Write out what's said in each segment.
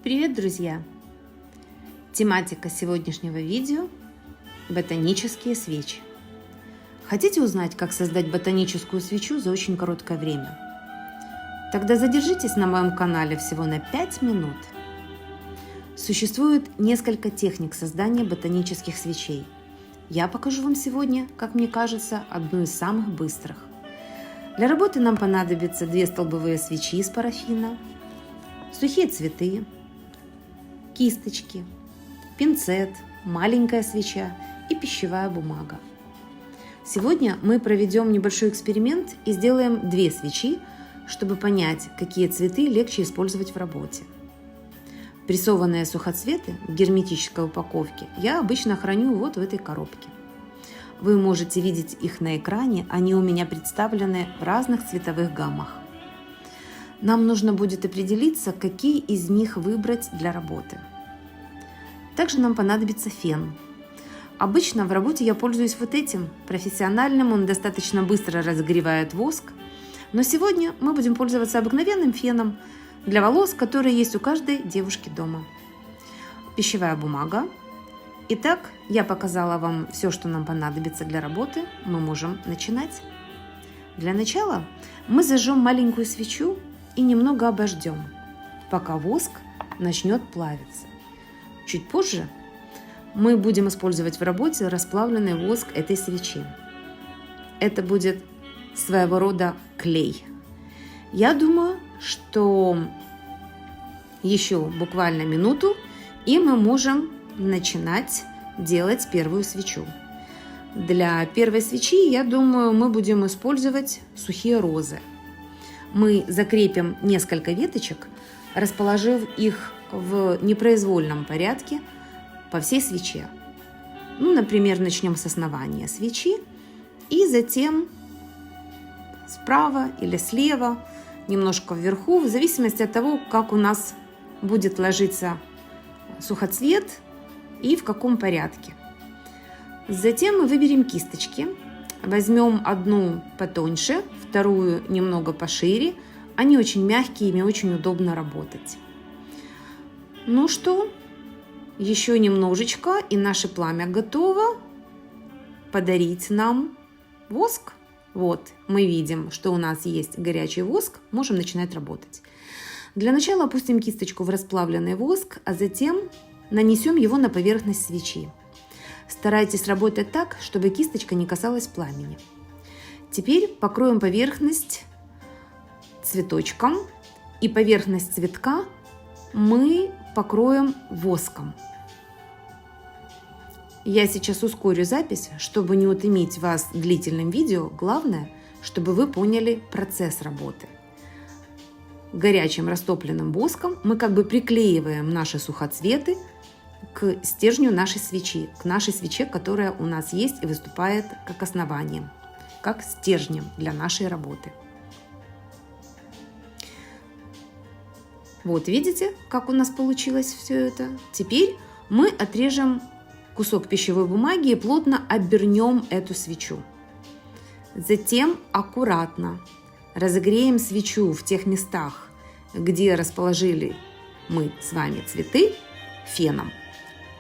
Привет, друзья! Тематика сегодняшнего видео – ботанические свечи. Хотите узнать, как создать ботаническую свечу за очень короткое время? Тогда задержитесь на моем канале всего на 5 минут. Существует несколько техник создания ботанических свечей. Я покажу вам сегодня, как мне кажется, одну из самых быстрых. Для работы нам понадобятся 2 столбовые свечи из парафина, сухие цветы, кисточки, пинцет, маленькая свеча и пищевая бумага. Сегодня мы проведем небольшой эксперимент и сделаем 2 свечи, чтобы понять, какие цветы легче использовать в работе. Прессованные сухоцветы в герметической упаковке я обычно храню вот в этой коробке. Вы можете видеть их на экране, они у меня представлены в разных цветовых гаммах. Нам нужно будет определиться, какие из них выбрать для работы. Также нам понадобится фен. Обычно в работе я пользуюсь вот этим профессиональным, он достаточно быстро разогревает воск. Но сегодня мы будем пользоваться обыкновенным феном для волос, который есть у каждой девушки дома. Пищевая бумага. Итак, я показала вам все, что нам понадобится для работы. Мы можем начинать. Для начала мы зажжем маленькую свечу и немного обождем, пока воск начнет плавиться. Чуть позже мы будем использовать в работе расплавленный воск этой свечи. Это будет своего рода клей. Я думаю, что еще буквально минуту, и мы можем начинать делать первую свечу. Для первой свечи, я думаю, мы будем использовать сухие розы. Мы закрепим несколько веточек, расположив их в непроизвольном порядке по всей свече. Например, начнем с основания свечи и затем справа или слева, немножко вверху, в зависимости от того, как у нас будет ложиться сухоцвет и в каком порядке. Затем мы выберем кисточки. Возьмем одну потоньше, вторую немного пошире. Они очень мягкие, ими очень удобно работать. Ну что, еще немножечко, и наше пламя готово подарить нам воск. Вот, мы видим, что у нас есть горячий воск, можем начинать работать. Для начала опустим кисточку в расплавленный воск, а затем нанесем его на поверхность свечи. Старайтесь работать так, чтобы кисточка не касалась пламени. Теперь покроем поверхность цветочком, и поверхность цветка мы покроем воском. Я сейчас ускорю запись, чтобы не утомить вас длительным видео. Главное, чтобы вы поняли процесс работы. Горячим растопленным воском мы как бы приклеиваем наши сухоцветы к стержню нашей свечи, к нашей свече, которая у нас есть и выступает как основанием, как стержнем для нашей работы. Вот видите, как у нас получилось все это? Теперь мы отрежем кусок пищевой бумаги и плотно обернем эту свечу. Затем аккуратно разогреем свечу в тех местах, где расположили мы с вами цветы, феном,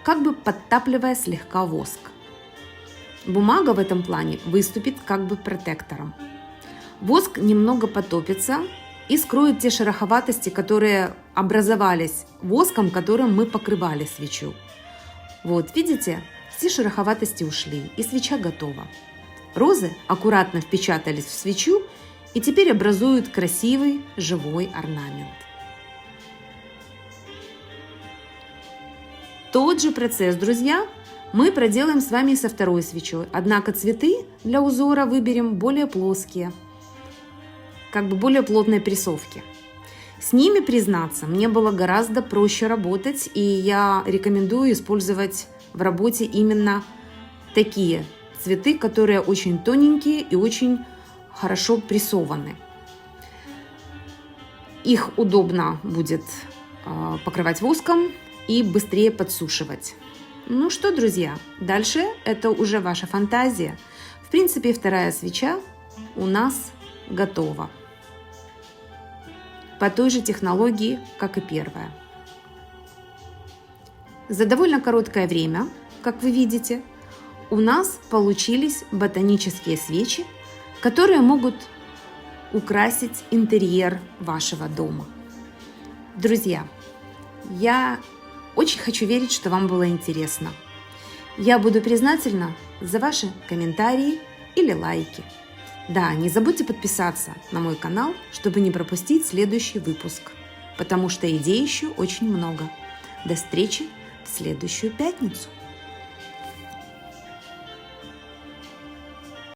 как бы подтапливая слегка воск. Бумага в этом плане выступит как бы протектором. Воск немного потопится и скроет те шероховатости, которые образовались воском, которым мы покрывали свечу. Вот, видите, все шероховатости ушли, и свеча готова. Розы аккуратно впечатались в свечу и теперь образуют красивый живой орнамент. Тот же процесс, друзья, мы проделаем с вами со второй свечой. Однако цветы для узора выберем более плоские, как бы более плотной прессовки. С ними, признаться, мне было гораздо проще работать, и я рекомендую использовать в работе именно такие цветы, которые очень тоненькие и очень хорошо прессованы. Их удобно будет покрывать воском и быстрее подсушивать. Ну что, друзья, дальше это уже ваша фантазия. В принципе, вторая свеча у нас готова. По той же технологии, как и первая. За довольно короткое время, как вы видите, у нас получились ботанические свечи, которые могут украсить интерьер вашего дома. Друзья, я очень хочу верить, что вам было интересно. Я буду признательна за ваши комментарии или лайки. Да, не забудьте подписаться на мой канал, чтобы не пропустить следующий выпуск, потому что идей еще очень много. До встречи в следующую пятницу.